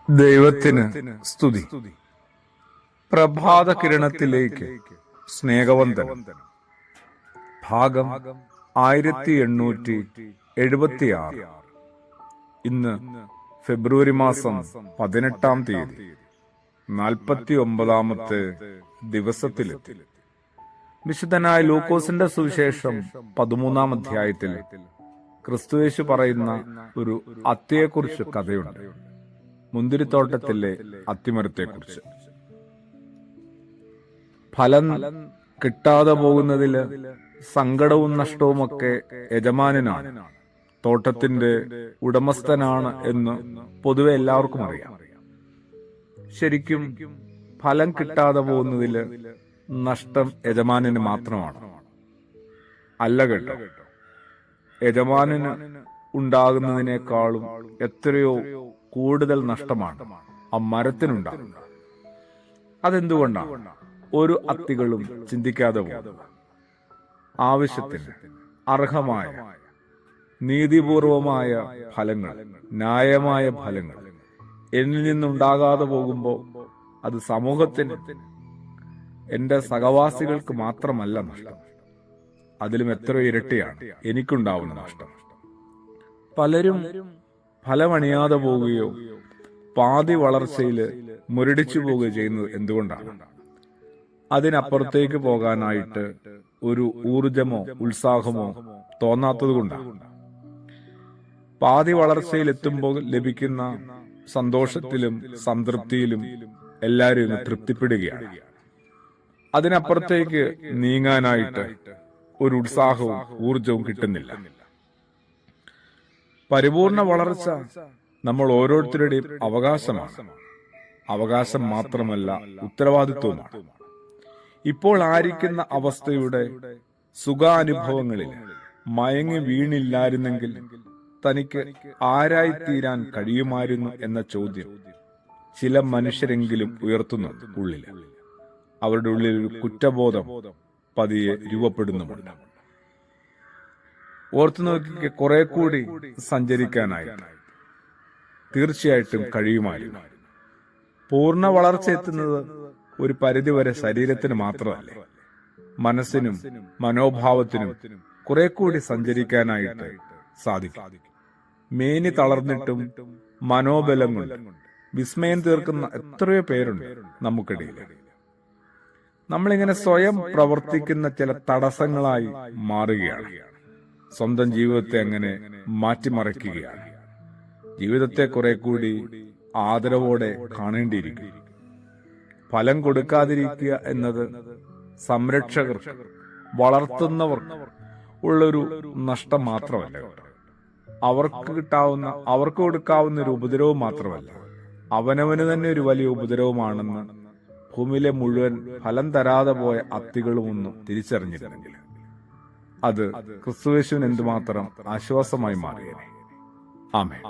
ദൈവത്തിന് സ്തുതി. പ്രഭാത കിരണത്തിലേക്ക് സ്നേഹവന്ദനം. ഭാഗം 1876. ഇന്ന് ഫെബ്രുവരി മാസം 18-ാം തീയതി 49-ാമത്തെ ദിവസത്തിലെത്തി. വിശുദ്ധനായ ലൂക്കോസിന്റെ സുവിശേഷം 13-ാം അധ്യായത്തിൽ ക്രിസ്തുയേശു പറയുന്ന ഒരു അത്തിയെക്കുറിച്ച് കഥയുണ്ട്. മുന്തിരിത്തോട്ടത്തിലെ അത്തിമരത്തെക്കുറിച്ച്. ഫലം കിട്ടാതെ പോകുന്നതില് സങ്കടവും നഷ്ടവുമൊക്കെ യജമാനനാണ്, തോട്ടത്തിന്റെ ഉടമസ്ഥനാണ് എന്ന് പൊതുവെ എല്ലാവർക്കും അറിയാം. ശരിക്കും ഫലം കിട്ടാതെ പോകുന്നതില് നഷ്ടം യജമാനന് മാത്രമാണ്. അല്ല കേട്ടോ, യജമാനന് ഉണ്ടാകുന്നതിനേക്കാളും എത്രയോ കൂടുതൽ നഷ്ടമാണ് ആ മരത്തിനുണ്ടാകുന്നത്. അതെന്തുകൊണ്ടാണ് ഒരു അത്തികളും ചിന്തിക്കാതെ പോകുന്നത്? ആവശ്യത്തിന് അർഹമായ നീതിപൂർവമായ ഫലങ്ങൾ, ന്യായമായ ഫലങ്ങൾ എന്നിൽ നിന്നുണ്ടാകാതെ പോകുമ്പോൾ അത് സമൂഹത്തിന്, എന്റെ സഹവാസികൾക്ക് മാത്രമല്ല നഷ്ടം, അതിലും എത്രയോ ഇരട്ടിയാണ് എനിക്കുണ്ടാവുന്ന നഷ്ടം. പലരും ഫലമണിയാതെ പോവുകയോ പാതി വളർച്ചയിൽ മുരടിച്ചു പോവുകയോ ചെയ്യുന്നത് എന്തുകൊണ്ടാണ്? അതിനപ്പുറത്തേക്ക് പോകാനായിട്ട് ഒരു ഊർജമോ ഉത്സാഹമോ തോന്നാത്തത് കൊണ്ടാണ്. പാതി വളർച്ചയിൽ എത്തുമ്പോൾ ലഭിക്കുന്ന സന്തോഷത്തിലും സംതൃപ്തിയിലും എല്ലാവരും തൃപ്തിപ്പെടുകയാണ്. അതിനപ്പുറത്തേക്ക് നീങ്ങാനായിട്ട് ഒരു ഉത്സാഹവും ഊർജവും കിട്ടുന്നില്ല. പരിപൂർണ വളർച്ച നമ്മൾ ഓരോരുത്തരുടെയും അവകാശമാണ്. അവകാശം മാത്രമല്ല, ഉത്തരവാദിത്വമാണ്. ഇപ്പോൾ ആയിരിക്കുന്ന അവസ്ഥയുടെ സുഖാനുഭവങ്ങളിൽ മയങ്ങി വീണില്ലായിരുന്നെങ്കിൽ തനിക്ക് ആരായിത്തീരാൻ കഴിയുമായിരുന്നു എന്ന ചോദ്യം ചില മനുഷ്യരെങ്കിലും ഉയർത്തുന്നുണ്ട് ഉള്ളിൽ. അവരുടെ ഉള്ളിൽ ഒരു കുറ്റബോധം പതിയെ രൂപപ്പെടുന്നുമുണ്ട്. ഓർത്തു നോക്കിക്ക് കുറെ കൂടി സഞ്ചരിക്കാനായിട്ട് തീർച്ചയായിട്ടും കഴിയുമായിരുന്നു. പൂർണ്ണ വളർച്ച എത്തുന്നത് ഒരു പരിധിവരെ ശരീരത്തിന് മാത്രമല്ല, മനസ്സിനും മനോഭാവത്തിനും കുറെ കൂടി സഞ്ചരിക്കാനായിട്ട് സാധിക്കും. മേനി തളർന്നിട്ടും മനോബലം കൊണ്ട് വിസ്മയം തീർക്കുന്ന എത്രയോ പേരുണ്ട് നമുക്കിടയിൽ. നമ്മളിങ്ങനെ സ്വയം പ്രവർത്തിക്കുന്ന ചില തടസ്സങ്ങളായി മാറുകയാണ്. സ്വന്തം ജീവിതത്തെ അങ്ങനെ മാറ്റിമറിക്കുകയാണ്. ജീവിതത്തെ കുറെ കൂടി ആദരവോടെ കാണേണ്ടിയിരിക്കും. ഫലം കൊടുക്കാതിരിക്കുക എന്നത് സംരക്ഷകർക്ക്, വളർത്തുന്നവർക്ക് ഉള്ളൊരു നഷ്ടം മാത്രമല്ല, അവർക്ക് കൊടുക്കാവുന്ന ഒരു ഉപദ്രവം മാത്രമല്ല, അവനവന് തന്നെ ഒരു വലിയ ഉപദ്രവമാണെന്ന് ഭൂമിയിലെ മുഴുവൻ ഫലം തരാതെ പോയ അത്തികളുമൊന്നും തിരിച്ചറിഞ്ഞിരുന്നെങ്കിൽ അത് ക്രിസ്തുയേശുവിന് എന്തുമാത്രം ആശ്വാസമായി മാറിയേനെ. ആമേൻ.